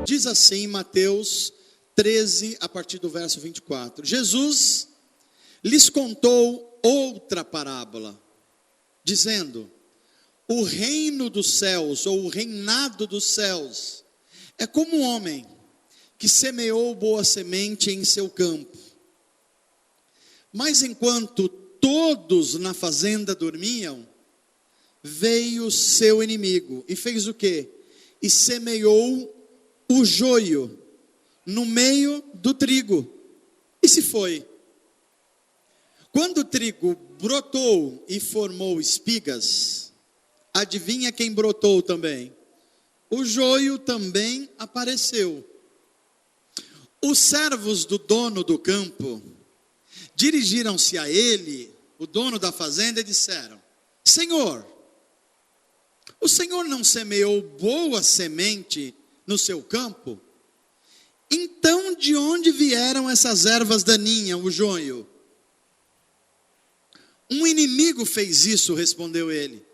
Diz assim Mateus 13, a partir do verso 24. Jesus lhes contou outra parábola, dizendo: o reino dos céus, ou o reinado dos céus, é como um homem que semeou boa semente em seu campo. Mas enquanto todos na fazenda dormiam, veio seu inimigo e fez o quê? E semeou o joio no meio do trigo, e se foi. Quando o trigo brotou e formou espigas, adivinha quem brotou também? O joio também apareceu. Os servos do dono do campo dirigiram-se a ele, o dono da fazenda, e disseram: Senhor, o Senhor não semeou boa semente no seu campo? Então de onde vieram essas ervas daninhas, o joio? Um inimigo fez isso, respondeu ele.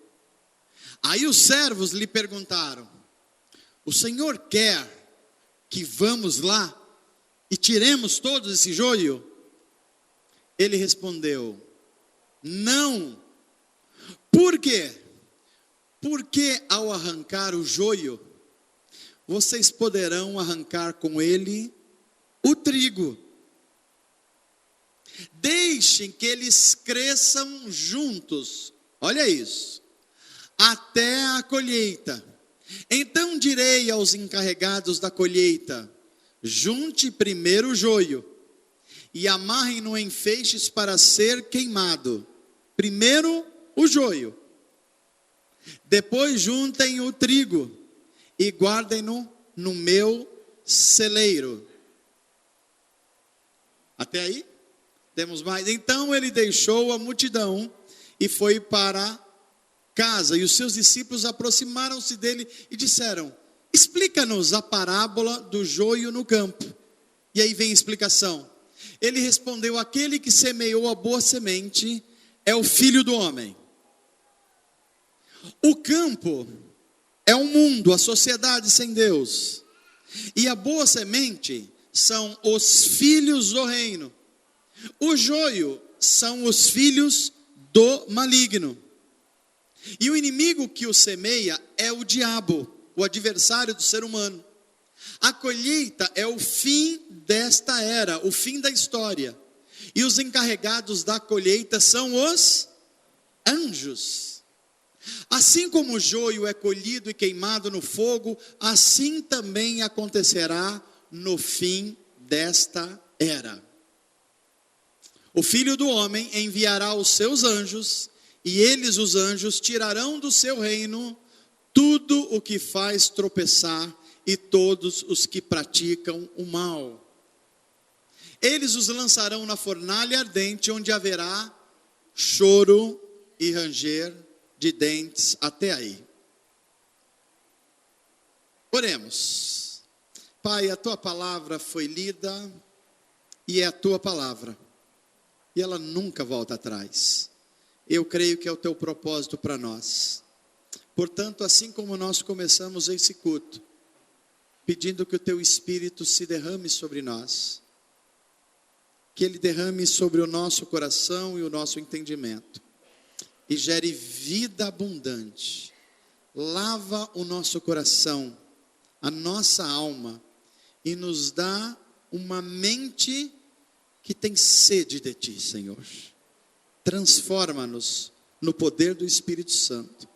Aí os servos lhe perguntaram: o Senhor quer que vamos lá e tiremos todo esse joio? Ele respondeu: não. Por quê? Porque ao arrancar o joio, vocês poderão arrancar com ele o trigo. Deixem que eles cresçam juntos, olha isso, até a colheita. Então direi aos encarregados da colheita: junte primeiro o joio e amarrem-no em feixes para ser queimado. Primeiro o joio, depois juntem o trigo e guardem-no no meu celeiro. Até aí? Temos mais? Então ele deixou a multidão e foi para casa, e os seus discípulos aproximaram-se dele e disseram: explica-nos a parábola do joio no campo. E aí vem a explicação. Ele respondeu: aquele que semeou a boa semente é o Filho do Homem. O campo é o mundo, a sociedade sem Deus, e a boa semente são os filhos do reino. O joio são os filhos do maligno. E o inimigo que o semeia é o diabo, o adversário do ser humano. A colheita é o fim desta era, o fim da história. E os encarregados da colheita são os anjos. Assim como o joio é colhido e queimado no fogo, assim também acontecerá no fim desta era. O Filho do Homem enviará os seus anjos, e eles, os anjos, tirarão do seu reino tudo o que faz tropeçar e todos os que praticam o mal. Eles os lançarão na fornalha ardente, onde haverá choro e ranger de dentes. Até aí. Oremos. Pai, a tua palavra foi lida e é a tua palavra, e ela nunca volta atrás. Eu creio que é o teu propósito para nós. Portanto, assim como nós começamos esse culto, pedindo que o teu Espírito se derrame sobre nós, que ele derrame sobre o nosso coração e o nosso entendimento, e gere vida abundante. Lava o nosso coração, a nossa alma, e nos dá uma mente que tem sede de ti, Senhor. Transforma-nos no poder do Espírito Santo.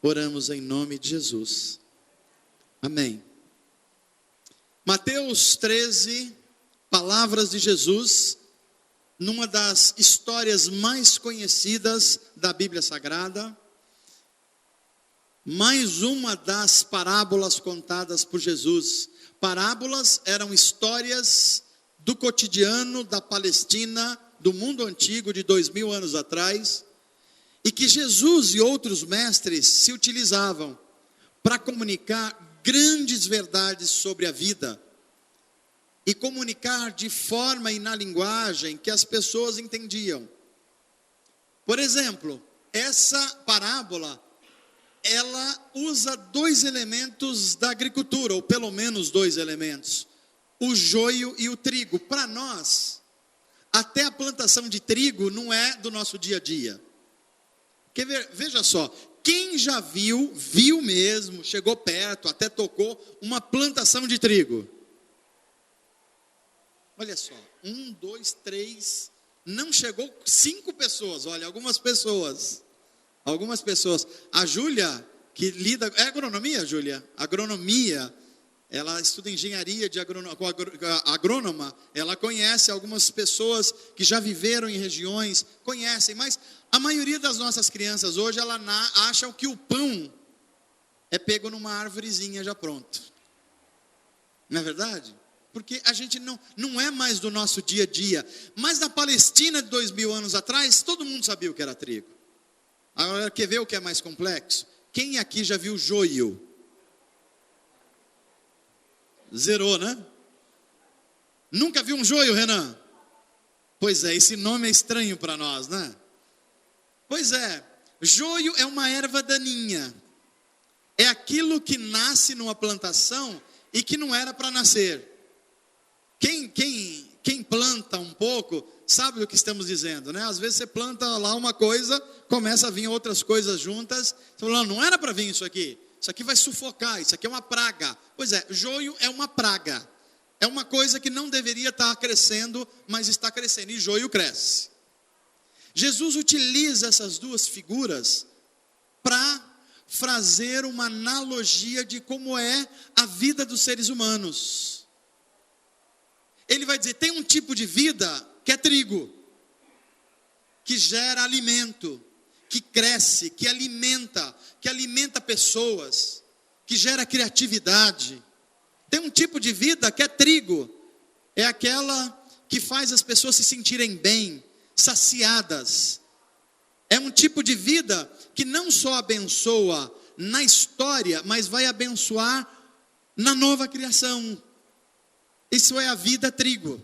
Oramos em nome de Jesus. Amém. Mateus 13, palavras de Jesus, numa das histórias mais conhecidas da Bíblia Sagrada, mais uma das parábolas contadas por Jesus. Parábolas eram histórias do cotidiano da Palestina, do mundo antigo de 2000 anos atrás, e que Jesus e outros mestres se utilizavam para comunicar grandes verdades sobre a vida, e comunicar de forma e na linguagem que as pessoas entendiam. Por exemplo, essa parábola ela usa 2 elementos da agricultura, ou pelo menos 2 elementos: o joio e o trigo. Para nós, até a plantação de trigo não é do nosso dia a dia. Porque veja só, quem já viu mesmo, chegou perto, até tocou uma plantação de trigo? Olha só, 1, 2, 3, não chegou 5 pessoas, olha, algumas pessoas. A Júlia, que lida, é agronomia, Júlia? Agronomia, ela estuda engenharia com agrônoma, ela conhece algumas pessoas que já viveram em regiões, conhecem, mas a maioria das nossas crianças hoje, ela acham que o pão é pego numa árvorezinha já pronto. Não é verdade? Porque a gente não é mais do nosso dia a dia. Mas na Palestina de 2000 anos atrás, todo mundo sabia o que era trigo. Agora, quer ver o que é mais complexo? Quem aqui já viu joio? Zerou, né? Nunca viu um joio, Renan? Pois é, esse nome é estranho para nós, né? Pois é, joio é uma erva daninha. É aquilo que nasce numa plantação e que não era para nascer. Quem planta um pouco, sabe do que estamos dizendo, né? Às vezes você planta lá uma coisa, começa a vir outras coisas juntas. Você fala, não era para vir isso aqui vai sufocar, isso aqui é uma praga. Pois é, joio é uma praga. É uma coisa que não deveria estar crescendo, mas está crescendo, e joio cresce. Jesus utiliza essas 2 figuras para fazer uma analogia de como é a vida dos seres humanos. Ele vai dizer, tem um tipo de vida que é trigo, que gera alimento, que cresce, que alimenta pessoas, que gera criatividade. Tem um tipo de vida que é trigo, é aquela que faz as pessoas se sentirem bem, saciadas. É um tipo de vida que não só abençoa na história, mas vai abençoar na nova criação. Isso é a vida trigo.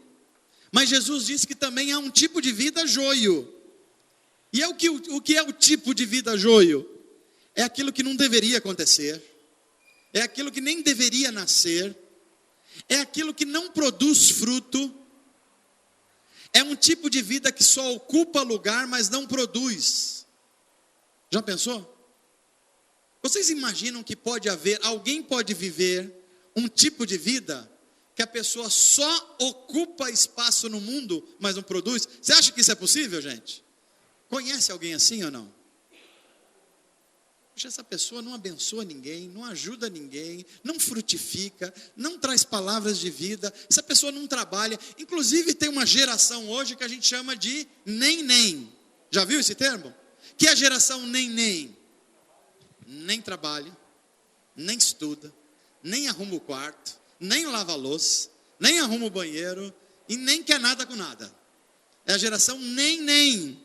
Mas Jesus disse que também há um tipo de vida joio. E o que é o tipo de vida joio? É aquilo que não deveria acontecer. É aquilo que nem deveria nascer. É aquilo que não produz fruto. É um tipo de vida que só ocupa lugar, mas não produz. Já pensou? Vocês imaginam que alguém pode viver um tipo de vida que a pessoa só ocupa espaço no mundo, mas não produz? Você acha que isso é possível, gente? Conhece alguém assim ou não? Poxa, essa pessoa não abençoa ninguém, não ajuda ninguém, não frutifica, não traz palavras de vida, essa pessoa não trabalha. Inclusive tem uma geração hoje que a gente chama de nem. Já viu esse termo? Que é a geração nem. Nem trabalha, nem estuda, nem arruma o quarto, nem lava a louça, nem arruma o banheiro e nem quer nada com nada. É a geração nem.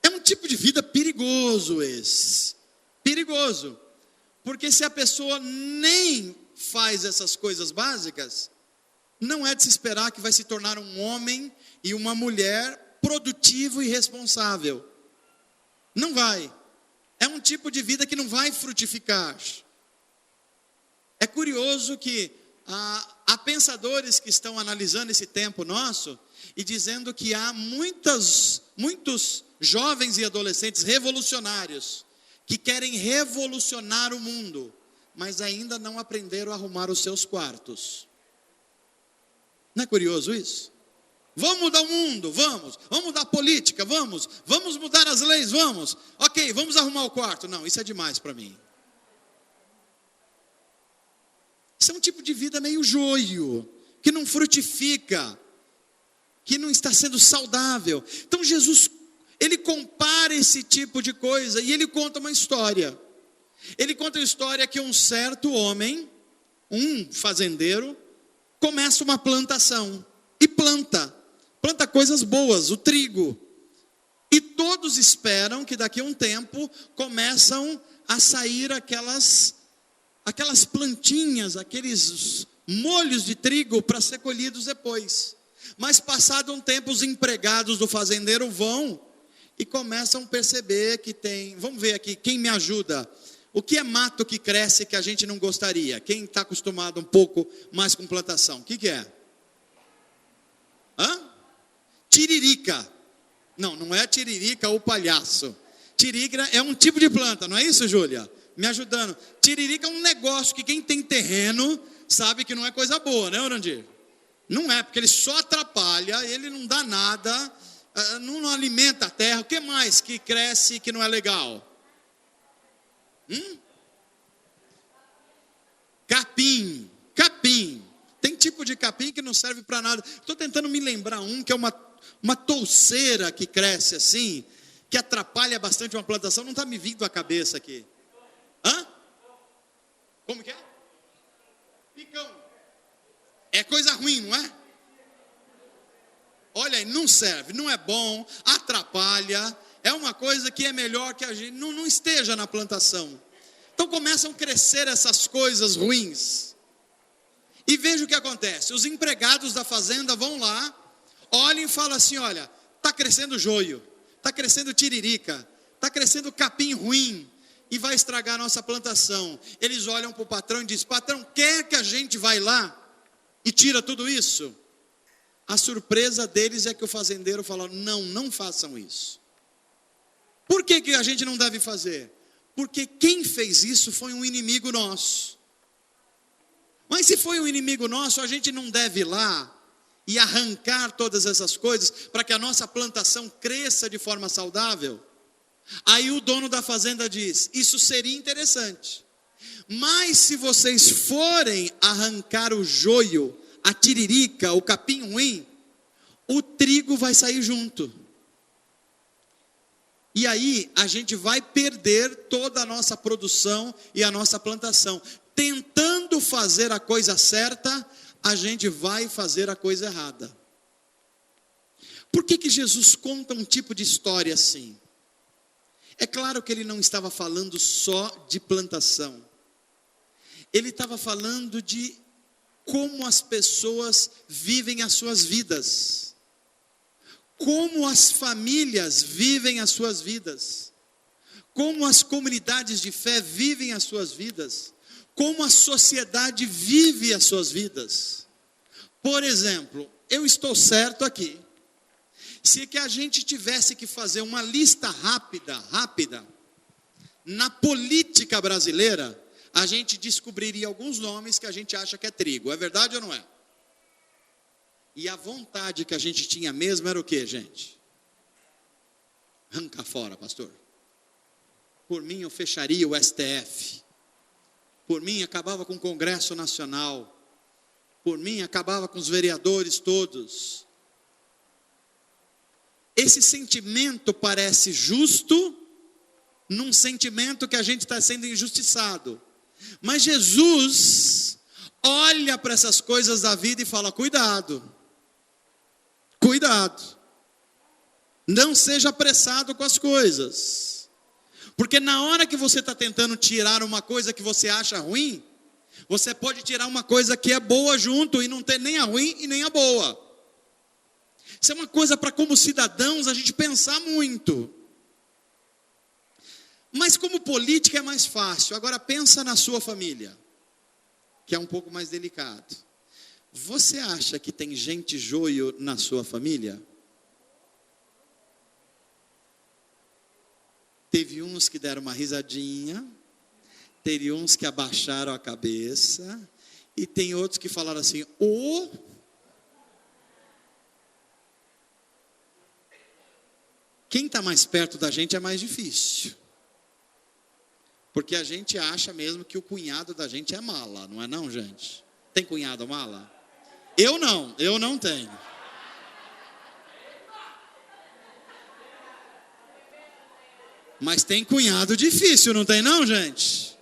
É um tipo de vida perigoso esse. Perigoso. Porque se a pessoa nem faz essas coisas básicas, não é de se esperar que vai se tornar um homem e uma mulher produtivo e responsável. Não vai. É um tipo de vida que não vai frutificar. É curioso que há pensadores que estão analisando esse tempo nosso e dizendo que há muitos jovens e adolescentes revolucionários que querem revolucionar o mundo, mas ainda não aprenderam a arrumar os seus quartos. Não é curioso isso? Vamos mudar o mundo, vamos mudar a política, vamos mudar as leis, vamos. Ok, vamos arrumar o quarto. Não, isso é demais para mim. Isso é um tipo de vida meio joio, que não frutifica, que não está sendo saudável. Então Jesus, ele compara esse tipo de coisa e ele conta uma história. Ele conta a história que um certo homem, um fazendeiro, começa uma plantação e planta coisas boas, o trigo. E todos esperam que daqui a um tempo começam a sair aquelas plantinhas, aqueles molhos de trigo para ser colhidos depois. Mas passado um tempo, os empregados do fazendeiro vão e começam a perceber que tem... Vamos ver aqui, quem me ajuda? O que é mato que cresce que a gente não gostaria? Quem está acostumado um pouco mais com plantação? O que é? Tiririca. Não, não é a tiririca ou palhaço. Tiririca é um tipo de planta, não é isso, Júlia? Me ajudando. Tiririca é um negócio que quem tem terreno sabe que não é coisa boa, né, Orandir? Não é, porque ele só atrapalha, ele não dá nada, não alimenta a terra. O que mais que cresce que não é legal? Capim. Tem tipo de capim que não serve para nada. Estou tentando me lembrar que é uma touceira que cresce assim, que atrapalha bastante uma plantação. Não está me vindo à cabeça aqui. Como que é? Picão. É coisa ruim, não é? Olha aí, não serve, não é bom, atrapalha. É uma coisa que é melhor que a gente não esteja na plantação. Então começam a crescer essas coisas ruins. E veja o que acontece. Os empregados da fazenda vão lá, olham e falam assim, olha, está crescendo joio, está crescendo tiririca, está crescendo capim ruim, e vai estragar a nossa plantação. Eles olham para o patrão e dizem, patrão, quer que a gente vá lá e tira tudo isso? A surpresa deles é que o fazendeiro fala, não façam isso. Por que a gente não deve fazer? Porque quem fez isso foi um inimigo nosso. Mas se foi um inimigo nosso, a gente não deve ir lá e arrancar todas essas coisas para que a nossa plantação cresça de forma saudável? Aí o dono da fazenda diz, isso seria interessante. Mas se vocês forem arrancar o joio, a tiririca, o capim ruim, o trigo vai sair junto. E aí a gente vai perder toda a nossa produção e a nossa plantação. Tentando fazer a coisa certa, a gente vai fazer a coisa errada. Por que Jesus conta um tipo de história assim? É claro que ele não estava falando só de plantação. Ele estava falando de como as pessoas vivem as suas vidas. Como as famílias vivem as suas vidas. Como as comunidades de fé vivem as suas vidas. Como a sociedade vive as suas vidas. Por exemplo, eu estou certo aqui. Se que a gente tivesse que fazer uma lista rápida, na política brasileira, a gente descobriria alguns nomes que a gente acha que é trigo. É verdade ou não é? E a vontade que a gente tinha mesmo era o quê, gente? Arranca fora, pastor. Por mim eu fecharia o STF. Por mim acabava com o Congresso Nacional. Por mim acabava com os vereadores todos. Esse sentimento parece justo, num sentimento que a gente está sendo injustiçado. Mas Jesus olha para essas coisas da vida e fala, cuidado, não seja apressado com as coisas. Porque na hora que você está tentando tirar uma coisa que você acha ruim, você pode tirar uma coisa que é boa junto e não ter nem a ruim e nem a boa. Isso é uma coisa para como cidadãos a gente pensar muito. Mas como política é mais fácil. Agora pensa na sua família, que é um pouco mais delicado. Você acha que tem gente joio na sua família? Teve uns que deram uma risadinha, teve uns que abaixaram a cabeça, e tem outros que falaram assim, quem está mais perto da gente é mais difícil. Porque a gente acha mesmo que o cunhado da gente é mala, não é não, gente? Tem cunhado mala? Eu não tenho. Mas tem cunhado difícil, não tem não, gente?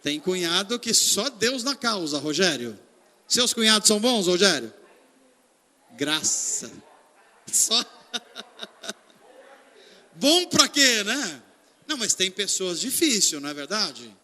Tem cunhado que só Deus na causa, Rogério. Seus cunhados são bons, Rogério? Graça. Só. Bom para quê, né? Não, mas tem pessoas difíceis, não é verdade?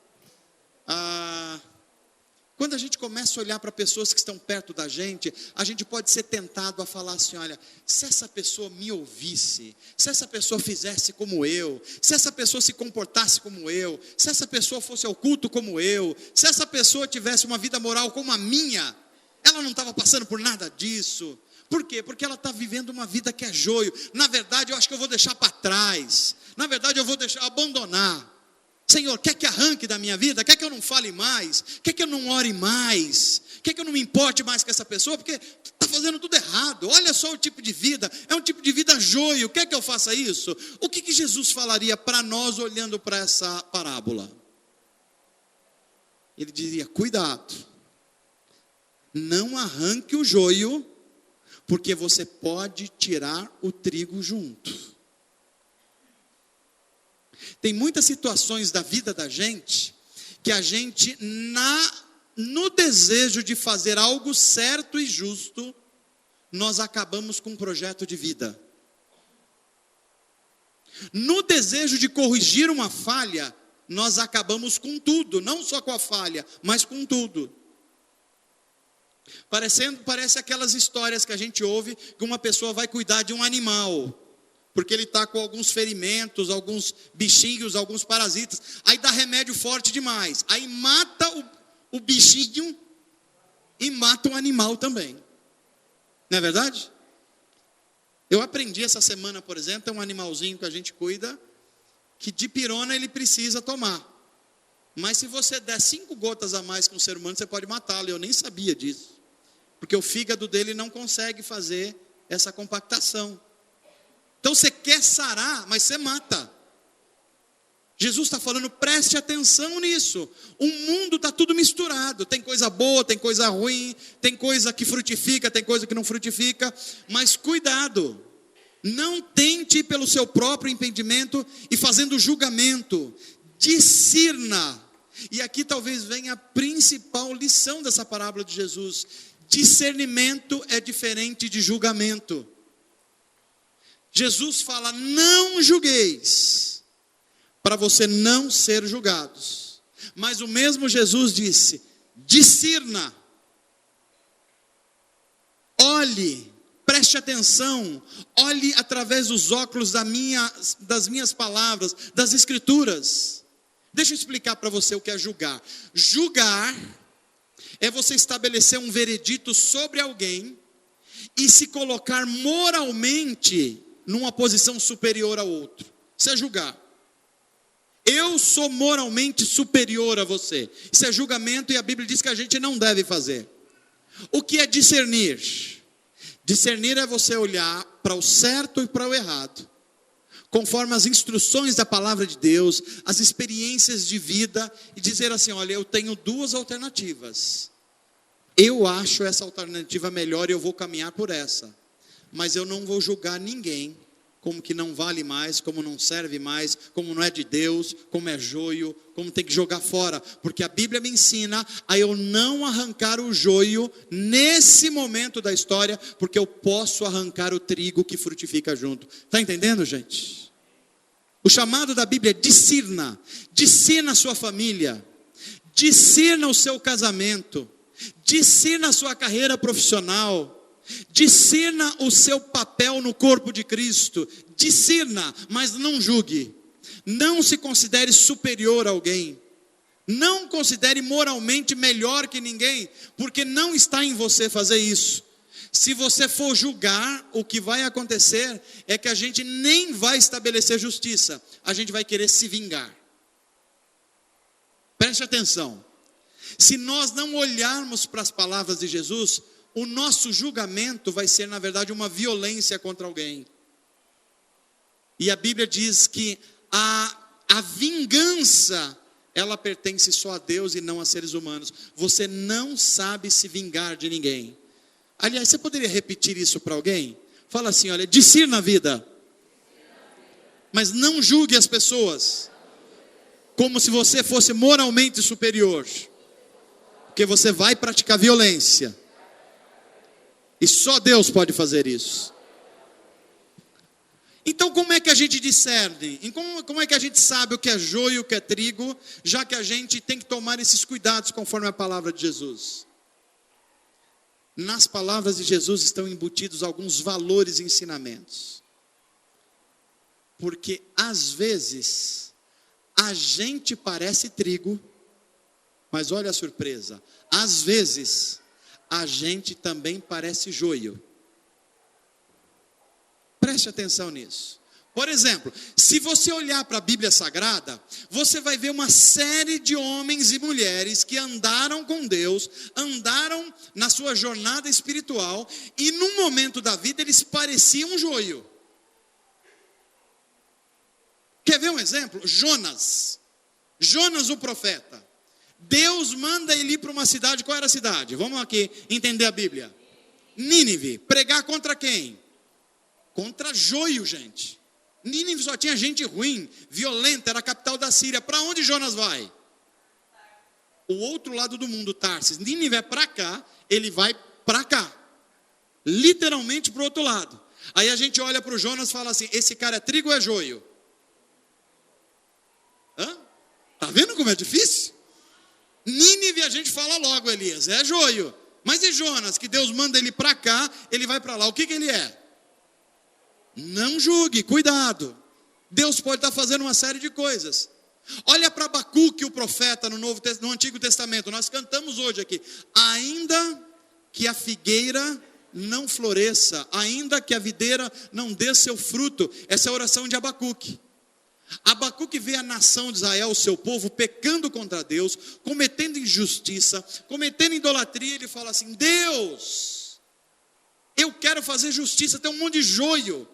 Quando quando a gente começa a olhar para pessoas que estão perto da gente, a gente pode ser tentado a falar assim, olha, se essa pessoa me ouvisse, se essa pessoa fizesse como eu, se essa pessoa se comportasse como eu, se essa pessoa fosse ao culto como eu, se essa pessoa tivesse uma vida moral como a minha, ela não estava passando por nada disso. Por quê? Porque ela está vivendo uma vida que é joio. Na verdade, eu acho que eu vou deixar para trás. Na verdade, eu vou abandonar. Senhor, quer que arranque da minha vida? Quer que eu não fale mais? Quer que eu não ore mais? Quer que eu não me importe mais com essa pessoa? Porque está fazendo tudo errado. Olha só o tipo de vida. É um tipo de vida joio. Quer que eu faça isso? O que Jesus falaria para nós olhando para essa parábola? Ele diria, cuidado. Não arranque o joio, porque você pode tirar o trigo junto. Tem muitas situações da vida da gente, que a gente, no desejo de fazer algo certo e justo, nós acabamos com um projeto de vida. No desejo de corrigir uma falha, nós acabamos com tudo, não só com a falha, mas com tudo. Parece aquelas histórias que a gente ouve, que uma pessoa vai cuidar de um animal, porque ele está com alguns ferimentos, alguns bichinhos, alguns parasitas, aí dá remédio forte demais, aí mata o bichinho e mata o animal também, não é verdade? Eu aprendi essa semana, por exemplo, tem um animalzinho que a gente cuida, que dipirona ele precisa tomar, mas se você der 5 gotas a mais que um ser humano, você pode matá-lo. Eu nem sabia disso, porque o fígado dele não consegue fazer essa compactação. Então você quer sarar, mas você mata. Jesus está falando, preste atenção nisso. O mundo está tudo misturado. Tem coisa boa, tem coisa ruim, tem coisa que frutifica, tem coisa que não frutifica. Mas cuidado, não tente ir pelo seu próprio entendimento e fazendo julgamento. Discirna. E aqui talvez venha a principal lição dessa parábola de Jesus. Discernimento é diferente de julgamento. Jesus fala, não julgueis, para você não ser julgados. Mas o mesmo Jesus disse, discirna, olhe, preste atenção, olhe através dos óculos das minhas palavras, das escrituras. Deixa eu explicar para você o que é julgar. Julgar é você estabelecer um veredito sobre alguém e se colocar moralmente numa posição superior ao outro. Isso é julgar. Eu sou moralmente superior a você. Isso é julgamento e a Bíblia diz que a gente não deve fazer. O que é discernir? Discernir é você olhar para o certo e para o errado, conforme as instruções da palavra de Deus, as experiências de vida, e dizer assim, olha, eu tenho 2 alternativas. Eu acho essa alternativa melhor e eu vou caminhar por essa. Mas eu não vou julgar ninguém como que não vale mais, como não serve mais, como não é de Deus, como é joio, como tem que jogar fora. Porque a Bíblia me ensina a eu não arrancar o joio nesse momento da história, porque eu posso arrancar o trigo que frutifica junto. Está entendendo, gente? O chamado da Bíblia é discirna. Discirna a sua família, discirna o seu casamento, discirna a sua carreira profissional, discirna o seu papel no corpo de Cristo, discirna, mas não julgue, não se considere superior a alguém, não considere moralmente melhor que ninguém, porque não está em você fazer isso. Se você for julgar, o que vai acontecer é que a gente nem vai estabelecer justiça, a gente vai querer se vingar. Preste atenção, se nós não olharmos para as palavras de Jesus, o nosso julgamento vai ser, na verdade, uma violência contra alguém. E a Bíblia diz que a vingança, ela pertence só a Deus e não a seres humanos. Você não sabe se vingar de ninguém. Aliás, você poderia repetir isso para alguém? Fala assim, olha, discirna a vida, mas não julgue as pessoas como se você fosse moralmente superior, porque você vai praticar violência. E só Deus pode fazer isso. Então como é que a gente discerne? Como é que a gente sabe o que é joio e o que é trigo, já que a gente tem que tomar esses cuidados conforme a palavra de Jesus? Nas palavras de Jesus estão embutidos alguns valores e ensinamentos. Porque às vezes a gente parece trigo, mas olha a surpresa, às vezes a gente também parece joio. Preste atenção nisso. Por exemplo, se você olhar para a Bíblia Sagrada, você vai ver uma série de homens e mulheres que andaram com Deus, andaram na sua jornada espiritual, e num momento da vida eles pareciam joio. Quer ver um exemplo? Jonas o profeta. Deus manda ele ir para uma cidade. Qual era a cidade? Vamos aqui entender a Bíblia. Nínive. Pregar contra quem? Contra joio, gente. Nínive só tinha gente ruim, violenta, era a capital da Síria. Para onde Jonas vai? O outro lado do mundo, Tarsis. Nínive é para cá, ele vai para cá. Literalmente para o outro lado. Aí a gente olha para o Jonas e fala assim, esse cara é trigo ou é joio? Tá vendo como é difícil? Nínive a gente fala logo, Elias, é joio. Mas e Jonas, que Deus manda ele para cá, ele vai para lá. O que ele é? Não julgue, cuidado. Deus pode estar fazendo uma série de coisas. Olha para Abacuque, o profeta, no Antigo Testamento. Nós cantamos hoje aqui. Ainda que a figueira não floresça, ainda que a videira não dê seu fruto. Essa é a oração de Abacuque. Abacuque vê a nação de Israel, o seu povo, pecando contra Deus, cometendo injustiça, cometendo idolatria. Ele fala assim, Deus, eu quero fazer justiça, tem um monte de joio.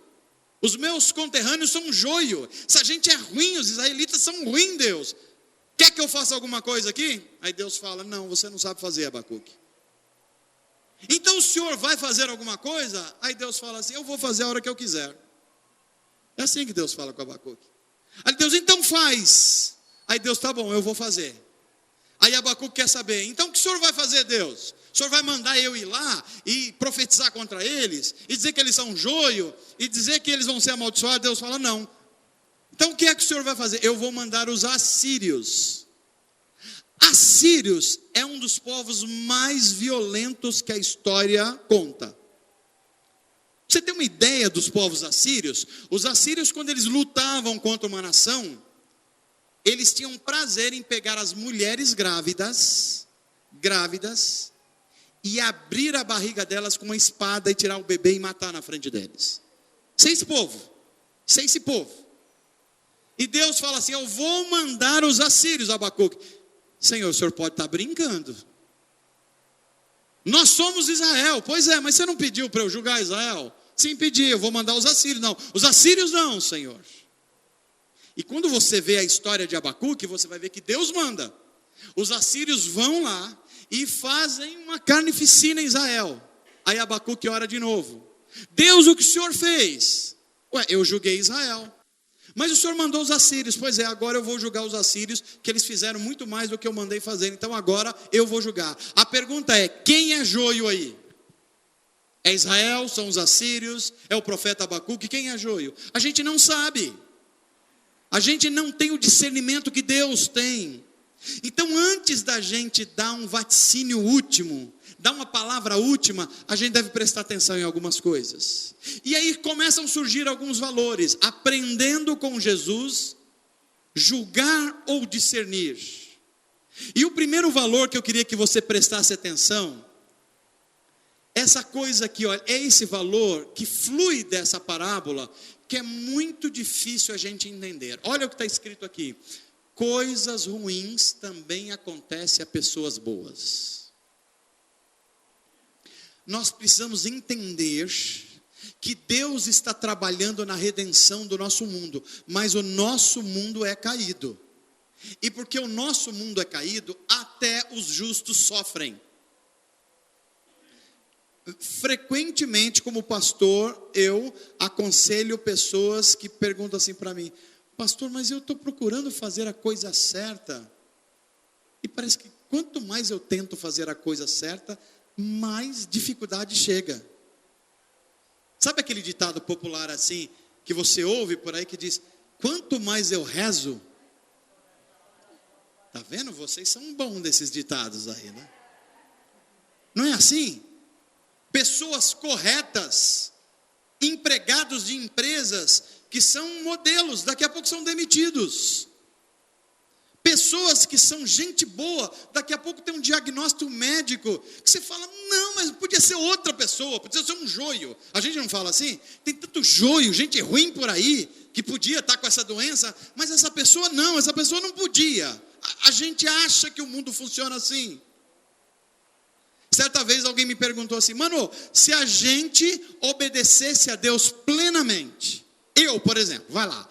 Os meus conterrâneos são joio. Essa gente é ruim, os israelitas são ruins, Deus. Quer que eu faça alguma coisa aqui? Aí Deus fala, não, você não sabe fazer, Abacuque. Então o senhor vai fazer alguma coisa? Aí Deus fala assim, eu vou fazer a hora que eu quiser. É assim que Deus fala com Abacuque. Aí Deus, então faz. Aí Deus, tá bom, eu vou fazer. Aí Abacuque quer saber, então o que o senhor vai fazer, Deus? O senhor vai mandar eu ir lá e profetizar contra eles? E dizer que eles são joio? E dizer que eles vão ser amaldiçoados? Deus fala, não. Então o que é que o senhor vai fazer? Eu vou mandar os assírios. Assírios é um dos povos mais violentos que a história conta. Você tem uma ideia dos povos assírios? Os assírios, quando eles lutavam contra uma nação, eles tinham prazer em pegar as mulheres grávidas, e abrir a barriga delas com uma espada e tirar o bebê e matar na frente deles. Esse povo. E Deus fala assim, eu vou mandar os assírios, Abacuque. Senhor, o senhor pode estar brincando. Nós somos Israel. Pois é, mas você não pediu para eu julgar Israel? Sim, pedi, eu vou mandar os assírios. Não, os assírios não, Senhor. E quando você vê a história de Abacuque, você vai ver que Deus manda. Os assírios vão lá e fazem uma carnificina em Israel. Aí Abacuque ora de novo. Deus, o que o senhor fez? Eu julguei Israel. Mas o senhor mandou os assírios. Pois é, agora eu vou julgar os assírios, que eles fizeram muito mais do que eu mandei fazer. Então agora eu vou julgar. A pergunta é, quem é joio aí? É Israel? São os assírios? É o profeta Abacuque? Quem é joio? A gente não sabe. A gente não tem o discernimento que Deus tem. Então antes da gente dar um vaticínio último, dar uma palavra última, a gente deve prestar atenção em algumas coisas. E aí começam a surgir alguns valores. Aprendendo com Jesus, julgar ou discernir. E o primeiro valor que eu queria que você prestasse atenção, essa coisa aqui, olha, é esse valor que flui dessa parábola, que é muito difícil a gente entender. Olha o que está escrito aqui. Coisas ruins também acontecem a pessoas boas. Nós precisamos entender que Deus está trabalhando na redenção do nosso mundo, mas o nosso mundo é caído. E porque o nosso mundo é caído, até os justos sofrem. Frequentemente, como pastor, eu aconselho pessoas que perguntam assim para mim, pastor, mas eu estou procurando fazer a coisa certa, e parece que quanto mais eu tento fazer a coisa certa, mais dificuldade chega. Sabe aquele ditado popular assim, que você ouve por aí que diz: quanto mais eu rezo. Tá vendo? Vocês são bons desses ditados aí, né? Não é assim? Pessoas corretas, empregados de empresas que são modelos, daqui a pouco são demitidos. Pessoas que são gente boa, daqui a pouco tem um diagnóstico médico, que você fala: não, mas podia ser outra pessoa, podia ser um joio. A gente não fala assim? Tem tanto joio, gente ruim por aí, que podia estar com essa doença, mas essa pessoa não podia. A gente acha que o mundo funciona assim. Certa vez alguém me perguntou assim: mano, se a gente obedecesse a Deus plenamente, eu, por exemplo, vai lá,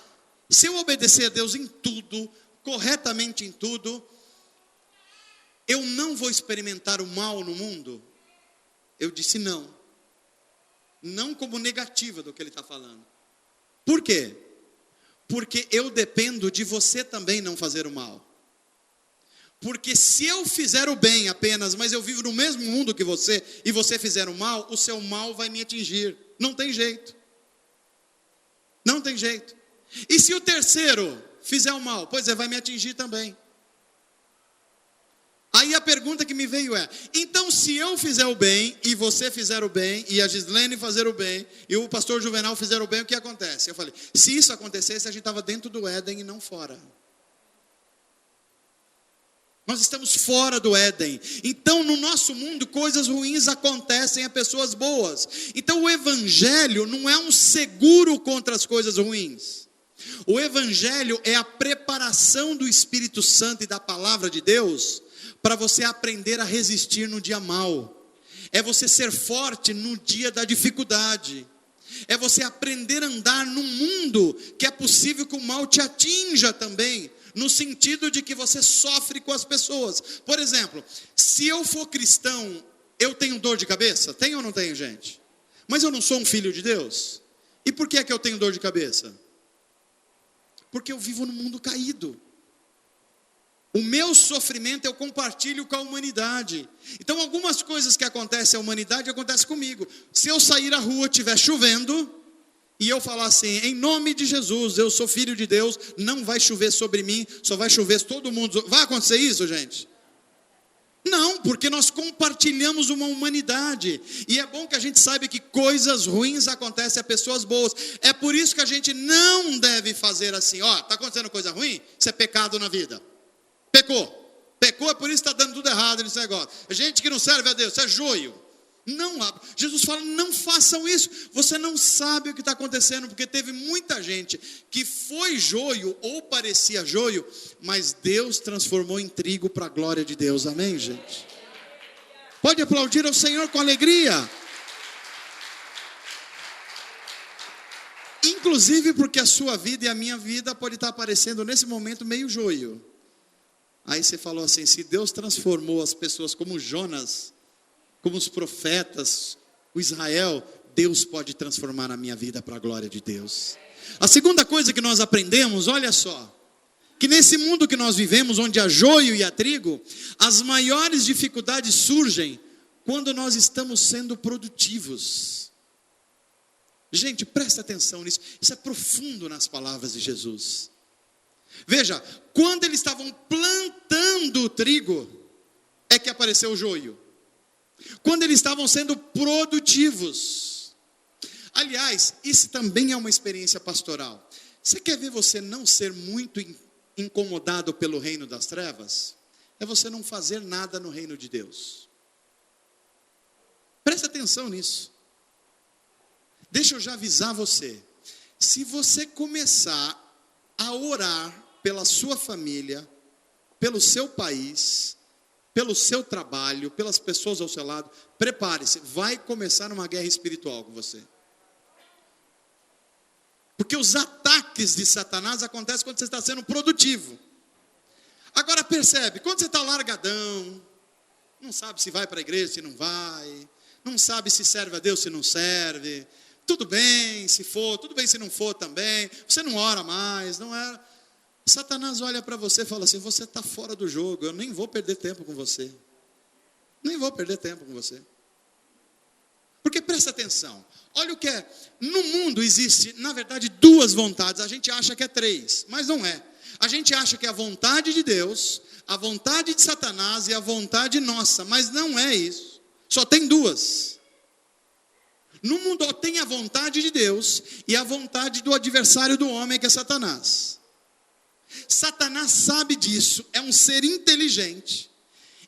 se eu obedecer a Deus em tudo, corretamente em tudo, eu não vou experimentar o mal no mundo? Eu disse não. Não como negativa do que ele está falando. Por quê? Porque eu dependo de você também não fazer o mal. Porque se eu fizer o bem apenas, mas eu vivo no mesmo mundo que você, e você fizer o mal, o seu mal vai me atingir. Não tem jeito. Não tem jeito. E se o terceiro fizer o mal? Pois é, vai me atingir também. Aí a pergunta que me veio é: então se eu fizer o bem, e você fizer o bem, e a Gislene fazer o bem, e o pastor Juvenal fizer o bem, o que acontece? Eu falei: se isso acontecesse, a gente estava dentro do Éden e não fora. Nós estamos fora do Éden. Então no nosso mundo coisas ruins acontecem a pessoas boas. Então o Evangelho não é um seguro contra as coisas ruins. O Evangelho é a preparação do Espírito Santo e da palavra de Deus para você aprender a resistir no dia mau. É você ser forte no dia da dificuldade. É você aprender a andar num mundo que é possível que o mal te atinja também, no sentido de que você sofre com as pessoas. Por exemplo, se eu for cristão, eu tenho dor de cabeça? Tenho ou não tenho, gente? Mas eu não sou um filho de Deus. E por que é que eu tenho dor de cabeça? Porque eu vivo num mundo caído. O meu sofrimento eu compartilho com a humanidade. Então algumas coisas que acontecem à humanidade acontecem comigo. Se eu sair à rua, estiver chovendo, e eu falar assim: em nome de Jesus, eu sou filho de Deus, não vai chover sobre mim, só vai chover todo mundo. Vai acontecer isso, gente? Não, porque nós compartilhamos uma humanidade. E é bom que a gente saiba que coisas ruins acontecem a pessoas boas. É por isso que a gente não deve fazer assim: ó, está acontecendo coisa ruim? Isso é pecado na vida. Pecou, é por isso que está dando tudo errado nesse negócio. Gente que não serve a Deus, isso é joio. Não, Jesus fala: não façam isso. Você não sabe o que está acontecendo, porque teve muita gente que foi joio ou parecia joio, mas Deus transformou em trigo para a glória de Deus. Amém, gente? Pode aplaudir ao Senhor com alegria. Inclusive porque a sua vida e a minha vida pode estar aparecendo nesse momento meio joio. Aí você falou assim: se Deus transformou as pessoas como Jonas, como os profetas, o Israel, Deus pode transformar a minha vida para a glória de Deus. A segunda coisa que nós aprendemos, olha só, que nesse mundo que nós vivemos, onde há joio e há trigo, as maiores dificuldades surgem quando nós estamos sendo produtivos. Gente, presta atenção nisso, isso é profundo nas palavras de Jesus. Veja, quando eles estavam plantando o trigo, é que apareceu o joio. Quando eles estavam sendo produtivos. Aliás, isso também é uma experiência pastoral. Você quer ver você não ser muito incomodado pelo reino das trevas? É você não fazer nada no reino de Deus. Presta atenção nisso. Deixa eu já avisar você. Se você começar a orar pela sua família, pelo seu país, pelo seu trabalho, pelas pessoas ao seu lado, prepare-se, vai começar uma guerra espiritual com você. Porque os ataques de Satanás acontecem quando você está sendo produtivo. Agora percebe, quando você está largadão, não sabe se vai para a igreja, se não vai, não sabe se serve a Deus, se não serve, tudo bem se for, tudo bem se não for também, você não ora mais, não era. Satanás olha para você e fala assim: você está fora do jogo, eu nem vou perder tempo com você. Nem vou perder tempo com você. Porque presta atenção, olha o que é, no mundo existe, na verdade, duas vontades, a gente acha que é três, mas não é. A gente acha que é a vontade de Deus, a vontade de Satanás e a vontade nossa, mas não é isso, só tem duas. No mundo tem a vontade de Deus e a vontade do adversário do homem, que é Satanás. Satanás sabe disso, é um ser inteligente.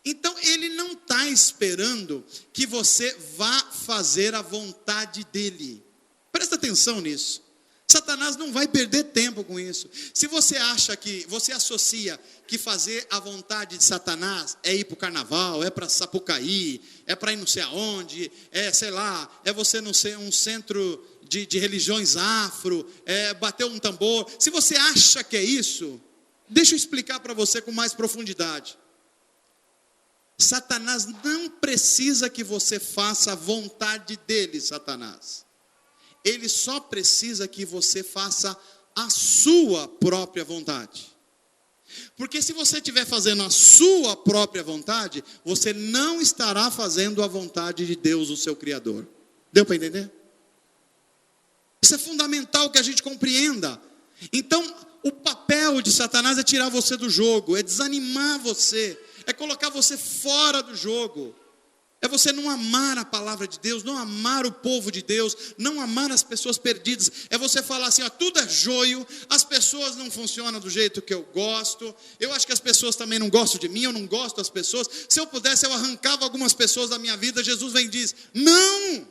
Então ele não está esperando que você vá fazer a vontade dele. Presta atenção nisso. Satanás não vai perder tempo com isso. Se você acha que, você associa que fazer a vontade de Satanás é ir para o carnaval, é para Sapucaí, é para ir não sei aonde, sei lá, é você não ser um centro de religiões afro, é bater um tambor. Se você acha que é isso, deixa eu explicar para você com mais profundidade. Satanás não precisa que você faça a vontade dele, Satanás. Ele só precisa que você faça a sua própria vontade. Porque se você estiver fazendo a sua própria vontade, você não estará fazendo a vontade de Deus, o seu Criador. Deu para entender? Isso é fundamental que a gente compreenda. Então, o papel de Satanás é tirar você do jogo, é desanimar você, é colocar você fora do jogo. É você não amar a palavra de Deus, não amar o povo de Deus, não amar as pessoas perdidas. É você falar assim, ó, tudo é joio, as pessoas não funcionam do jeito que eu gosto, eu acho que as pessoas também não gostam de mim, eu não gosto das pessoas. Se eu pudesse, eu arrancava algumas pessoas da minha vida. Jesus vem e diz, não!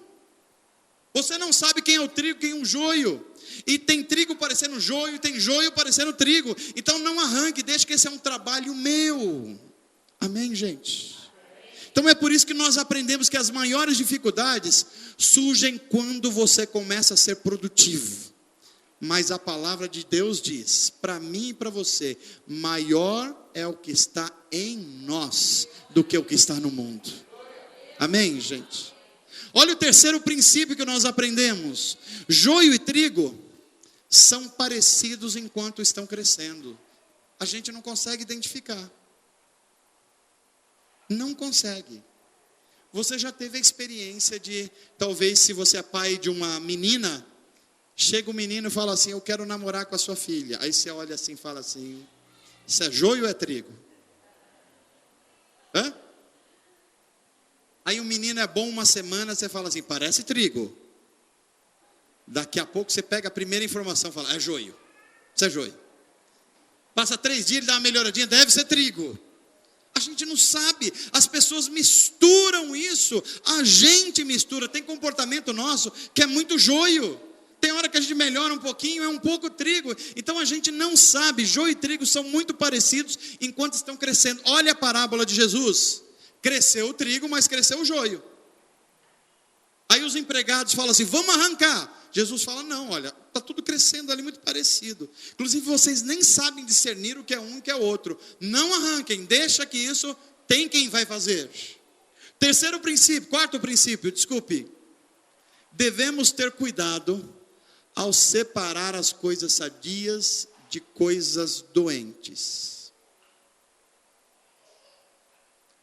Você não sabe quem é o trigo, quem é o joio. E tem trigo parecendo joio, e tem joio parecendo trigo. Então não arranque, deixe que esse é um trabalho meu. Amém, gente? Então é por isso que nós aprendemos que as maiores dificuldades surgem quando você começa a ser produtivo. Mas a palavra de Deus diz, para mim e para você, maior é o que está em nós do que o que está no mundo. Amém, gente? Olha o terceiro princípio que nós aprendemos. Joio e trigo são parecidos enquanto estão crescendo. A gente não consegue identificar. Não consegue. Você já teve a experiência de, talvez se você é pai de uma menina, chega o menino e fala assim, eu quero namorar com a sua filha. Aí você olha assim e fala assim, isso é joio ou é trigo? Hã? Aí o menino é bom uma semana, você fala assim, parece trigo. Daqui a pouco você pega a primeira informação e fala, é joio. Isso é joio. Passa 3 dias, ele dá uma melhoradinha, deve ser trigo. A gente não sabe, as pessoas misturam isso, a gente mistura, tem comportamento nosso que é muito joio, tem hora que a gente melhora um pouquinho, é um pouco trigo, então a gente não sabe, joio e trigo são muito parecidos enquanto estão crescendo. Olha a parábola de Jesus, cresceu o trigo, mas cresceu o joio. Aí os empregados falam assim, vamos arrancar. Jesus fala, não, olha, está tudo crescendo ali muito parecido. Inclusive vocês nem sabem discernir o que é um e o que é outro. Não arranquem, deixa que isso tem quem vai fazer. Quarto princípio, desculpe. Devemos ter cuidado ao separar as coisas sadias de coisas doentes.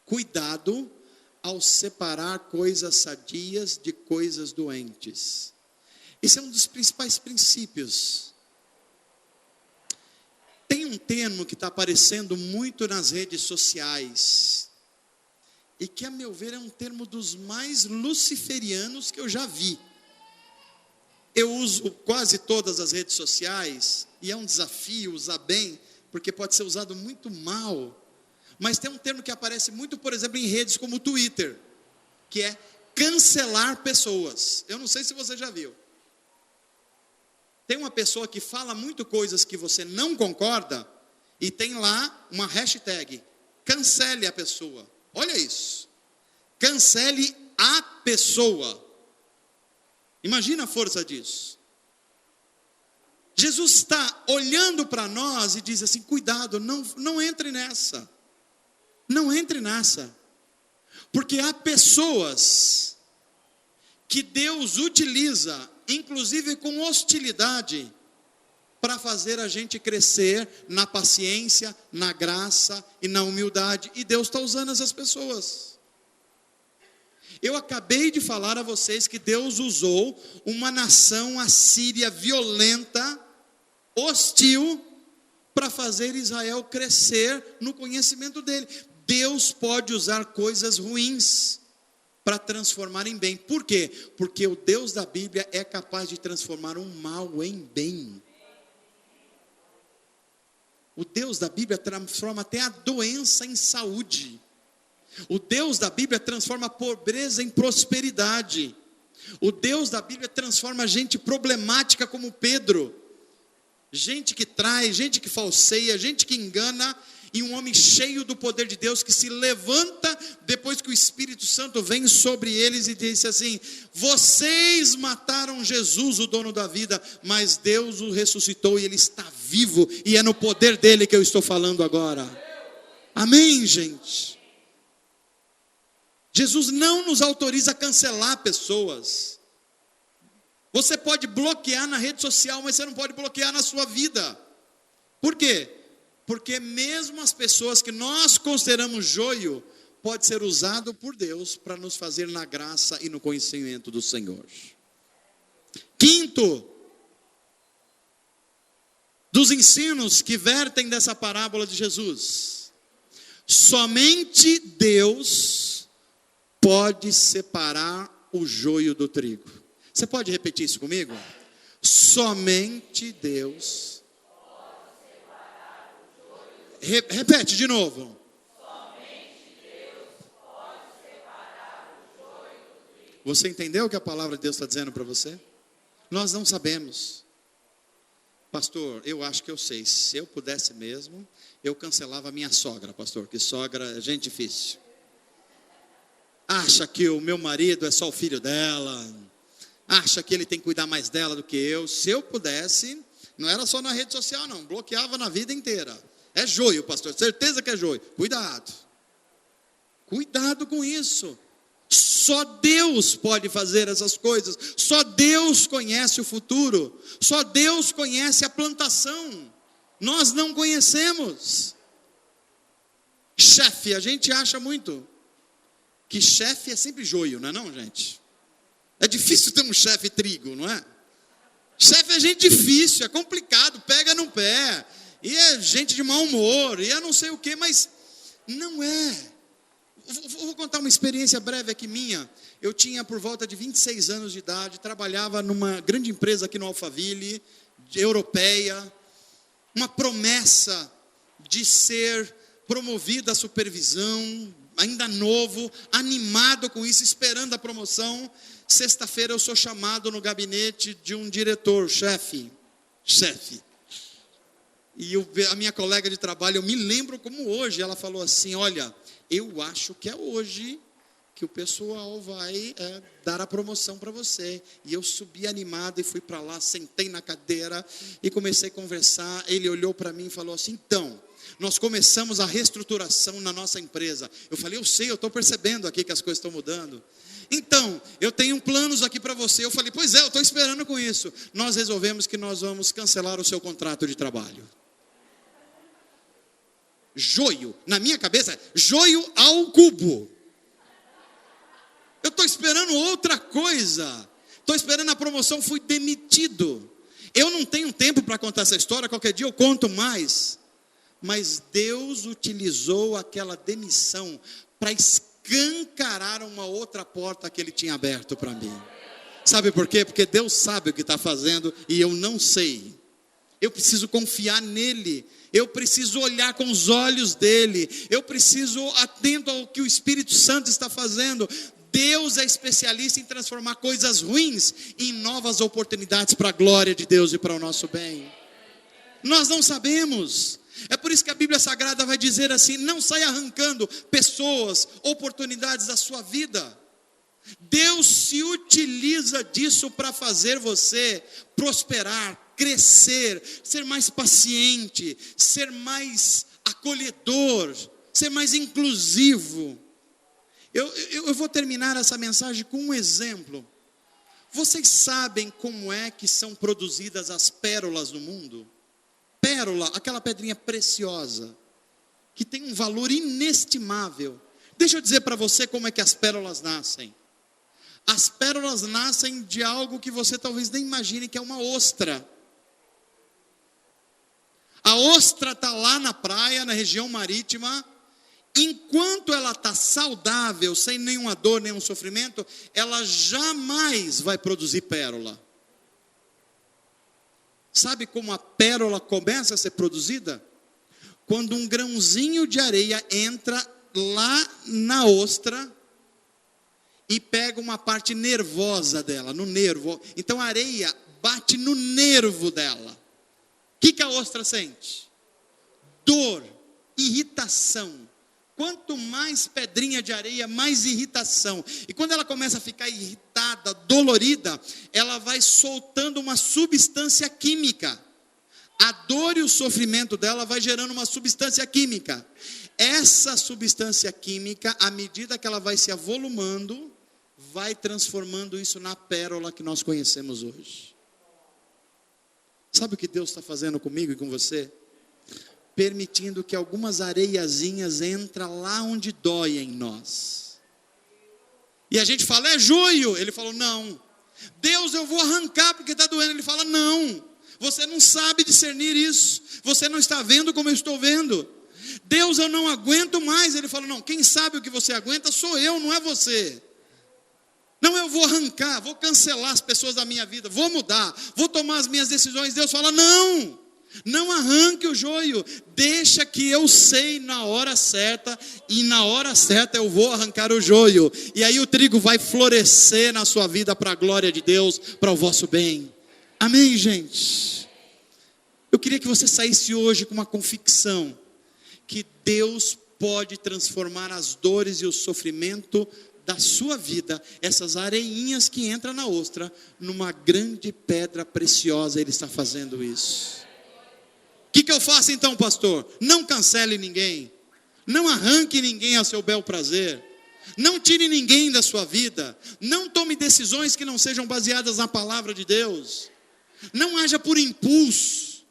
Cuidado ao separar coisas sadias de coisas doentes. Esse é um dos principais princípios. Tem um termo que está aparecendo muito nas redes sociais, e que a meu ver é um termo dos mais luciferianos que eu já vi. Eu uso quase todas as redes sociais, e é um desafio usar bem, porque pode ser usado muito mal. Mas tem um termo que aparece muito, por exemplo, em redes como o Twitter, que é cancelar pessoas. Eu não sei se você já viu. Tem uma pessoa que fala muito coisas que você não concorda, e tem lá uma hashtag, cancele a pessoa. Olha isso, cancele a pessoa. Imagina a força disso. Jesus está olhando para nós e diz assim, cuidado, não entre nessa. Não entre nessa. Porque há pessoas que Deus utiliza, inclusive com hostilidade, para fazer a gente crescer na paciência, na graça e na humildade. E Deus está usando essas pessoas. Eu acabei de falar a vocês que Deus usou uma nação assíria violenta, hostil, para fazer Israel crescer no conhecimento dele. Deus pode usar coisas ruins para transformar em bem. Por quê? Porque o Deus da Bíblia é capaz de transformar um mal em bem. O Deus da Bíblia transforma até a doença em saúde. O Deus da Bíblia transforma a pobreza em prosperidade. O Deus da Bíblia transforma gente problemática como Pedro. Gente que trai, gente que falseia, gente que engana, e um homem cheio do poder de Deus que se levanta depois que o Espírito Santo vem sobre eles e disse assim: vocês mataram Jesus, o dono da vida, mas Deus o ressuscitou e ele está vivo, e é no poder dele que eu estou falando agora. Amém, gente? Jesus não nos autoriza a cancelar pessoas. Você pode bloquear na rede social, mas você não pode bloquear na sua vida. Por quê? Porque mesmo as pessoas que nós consideramos joio, pode ser usado por Deus para nos fazer na graça e no conhecimento do Senhor. Quinto, dos ensinos que vertem dessa parábola de Jesus: somente Deus pode separar o joio do trigo. Você pode repetir isso comigo? Somente Deus. Repete de novo. Somente Deus pode separar o joio do trigo. Você entendeu o que a palavra de Deus está dizendo para você? Nós não sabemos. Pastor, eu acho que eu sei. Se eu pudesse mesmo, eu cancelava a minha sogra, pastor, que sogra é gente difícil. Acha que o meu marido é só o filho dela. Acha que ele tem que cuidar mais dela do que eu. Se eu pudesse, não era só na rede social não, bloqueava na vida inteira. É joio, pastor, certeza que é joio. Cuidado. Cuidado com isso. Só Deus pode fazer essas coisas. Só Deus conhece o futuro. Só Deus conhece a plantação. Nós não conhecemos. Chefe, a gente acha muito que chefe é sempre joio, não é não, gente? É difícil ter um chefe trigo, não é? Chefe é gente difícil, é complicado, pega no pé. E é gente de mau humor, e é não sei o que, mas não é. Vou contar uma experiência breve aqui minha. Eu tinha por volta de 26 anos de idade, trabalhava numa grande empresa aqui no Alphaville, europeia, uma promessa de ser promovido à supervisão, ainda novo, animado com isso, esperando a promoção. Sexta-feira eu sou chamado no gabinete de um diretor, chefe. E a minha colega de trabalho, eu me lembro como hoje, ela falou assim: olha, eu acho que é hoje que o pessoal vai dar a promoção para você. E eu subi animado e fui para lá, sentei na cadeira e comecei a conversar. Ele olhou para mim e falou assim: então, nós começamos a reestruturação na nossa empresa. Eu falei: eu sei, eu estou percebendo aqui que as coisas estão mudando. Então, eu tenho planos aqui para você. Eu falei: pois é, eu estou esperando com isso. Nós resolvemos que nós vamos cancelar o seu contrato de trabalho. Joio, na minha cabeça, joio ao cubo. Eu estou esperando outra coisa. Estou esperando a promoção, fui demitido. Eu não tenho tempo para contar essa história, qualquer dia eu conto mais. Mas Deus utilizou aquela demissão para escancarar uma outra porta que Ele tinha aberto para mim. Sabe por quê? Porque Deus sabe o que está fazendo e eu não sei. Eu preciso confiar nele. Eu preciso olhar com os olhos dele. Eu preciso atento ao que o Espírito Santo está fazendo. Deus é especialista em transformar coisas ruins em novas oportunidades para a glória de Deus e para o nosso bem. Nós não sabemos. É por isso que a Bíblia Sagrada vai dizer assim: não saia arrancando pessoas, oportunidades da sua vida. Deus se utiliza disso para fazer você prosperar, crescer, ser mais paciente, ser mais acolhedor, ser mais inclusivo. Eu vou terminar essa mensagem com um exemplo. Vocês sabem como é que são produzidas as pérolas no mundo? Pérola, aquela pedrinha preciosa, que tem um valor inestimável. Deixa eu dizer para você como é que as pérolas nascem. As pérolas nascem de algo que você talvez nem imagine, que é uma ostra. A ostra está lá na praia, na região marítima. Enquanto ela está saudável, sem nenhuma dor, nenhum sofrimento, ela jamais vai produzir pérola. Sabe como a pérola começa a ser produzida? Quando um grãozinho de areia entra lá na ostra e pega uma parte nervosa dela, no nervo. Então a areia bate no nervo dela. O que a ostra sente? Dor, irritação. Quanto mais pedrinha de areia, mais irritação. E quando ela começa a ficar irritada, dolorida, ela vai soltando uma substância química. A dor e o sofrimento dela vai gerando uma substância química. Essa substância química, à medida que ela vai se avolumando, vai transformando isso na pérola que nós conhecemos hoje. Sabe o que Deus está fazendo comigo e com você? Permitindo que algumas areiazinhas entrem lá onde dói em nós. E a gente fala, é joio. Ele falou, não. Deus, eu vou arrancar porque está doendo. Ele fala, não. Você não sabe discernir isso. Você não está vendo como eu estou vendo. Deus, eu não aguento mais. Ele falou, não, quem sabe o que você aguenta sou eu, não é você. Não, eu vou arrancar, vou cancelar as pessoas da minha vida, vou mudar, vou tomar as minhas decisões. Deus fala, não. Não arranque o joio, deixa que eu sei na hora certa, e na hora certa eu vou arrancar o joio, e aí o trigo vai florescer na sua vida para a glória de Deus, para o vosso bem. Amém, gente? Eu queria que você saísse hoje com uma convicção, que Deus pode transformar as dores e o sofrimento da sua vida, essas areinhas que entram na ostra, numa grande pedra preciosa. Ele está fazendo isso. O que eu faço então, pastor? Não cancele ninguém, não arranque ninguém a seu bel prazer, não tire ninguém da sua vida, não tome decisões que não sejam baseadas na palavra de Deus, não haja por impulso,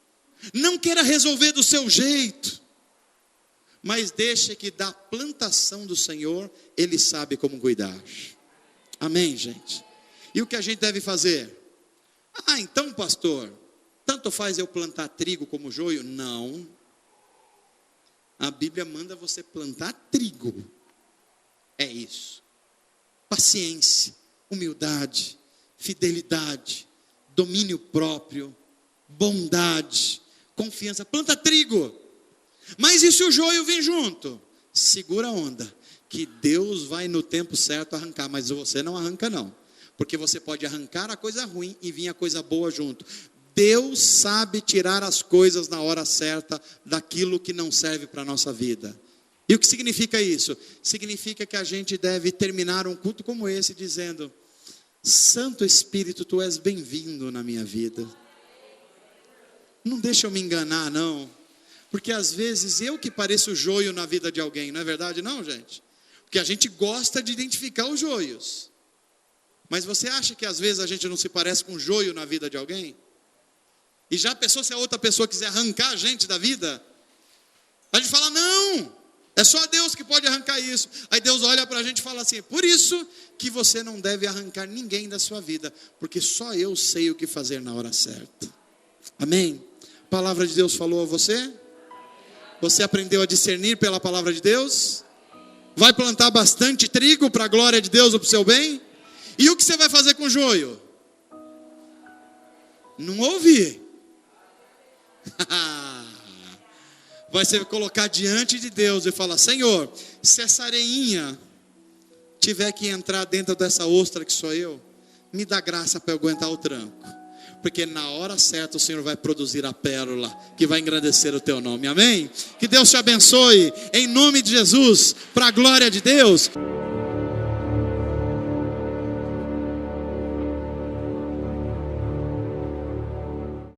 não queira resolver do seu jeito, mas deixe que da plantação do Senhor, Ele sabe como cuidar. Amém, gente? E o que a gente deve fazer? Então, pastor, tanto faz eu plantar trigo como joio? Não. A Bíblia manda você plantar trigo. É isso. Paciência, humildade, fidelidade, domínio próprio, bondade, confiança. Planta trigo. Mas e se o joio vem junto? Segura a onda, que Deus vai no tempo certo arrancar, mas você não arranca não. Porque você pode arrancar a coisa ruim e vir a coisa boa junto. Deus sabe tirar as coisas na hora certa daquilo que não serve para a nossa vida. E o que significa isso? Significa que a gente deve terminar um culto como esse dizendo: Santo Espírito, Tu és bem-vindo na minha vida. Não deixa eu me enganar não, porque às vezes eu que pareço joio na vida de alguém, não é verdade não, gente? Porque a gente gosta de identificar os joios. Mas você acha que às vezes a gente não se parece com joio na vida de alguém? E já pensou se a outra pessoa quiser arrancar a gente da vida? A gente fala, não, é só Deus que pode arrancar isso. Aí Deus olha para a gente e fala assim, por isso que você não deve arrancar ninguém da sua vida, porque só eu sei o que fazer na hora certa. Amém? A palavra de Deus falou a você? Você aprendeu a discernir pela palavra de Deus? Vai plantar bastante trigo para a glória de Deus ou para o seu bem? E o que você vai fazer com o joio? Não ouvi. Vai ser colocar diante de Deus e falar, Senhor, se essa areinha tiver que entrar dentro dessa ostra que sou eu, me dá graça para eu aguentar o tranco, porque na hora certa o Senhor vai produzir a pérola que vai engrandecer o teu nome. Amém? Que Deus te abençoe em nome de Jesus, para a glória de Deus.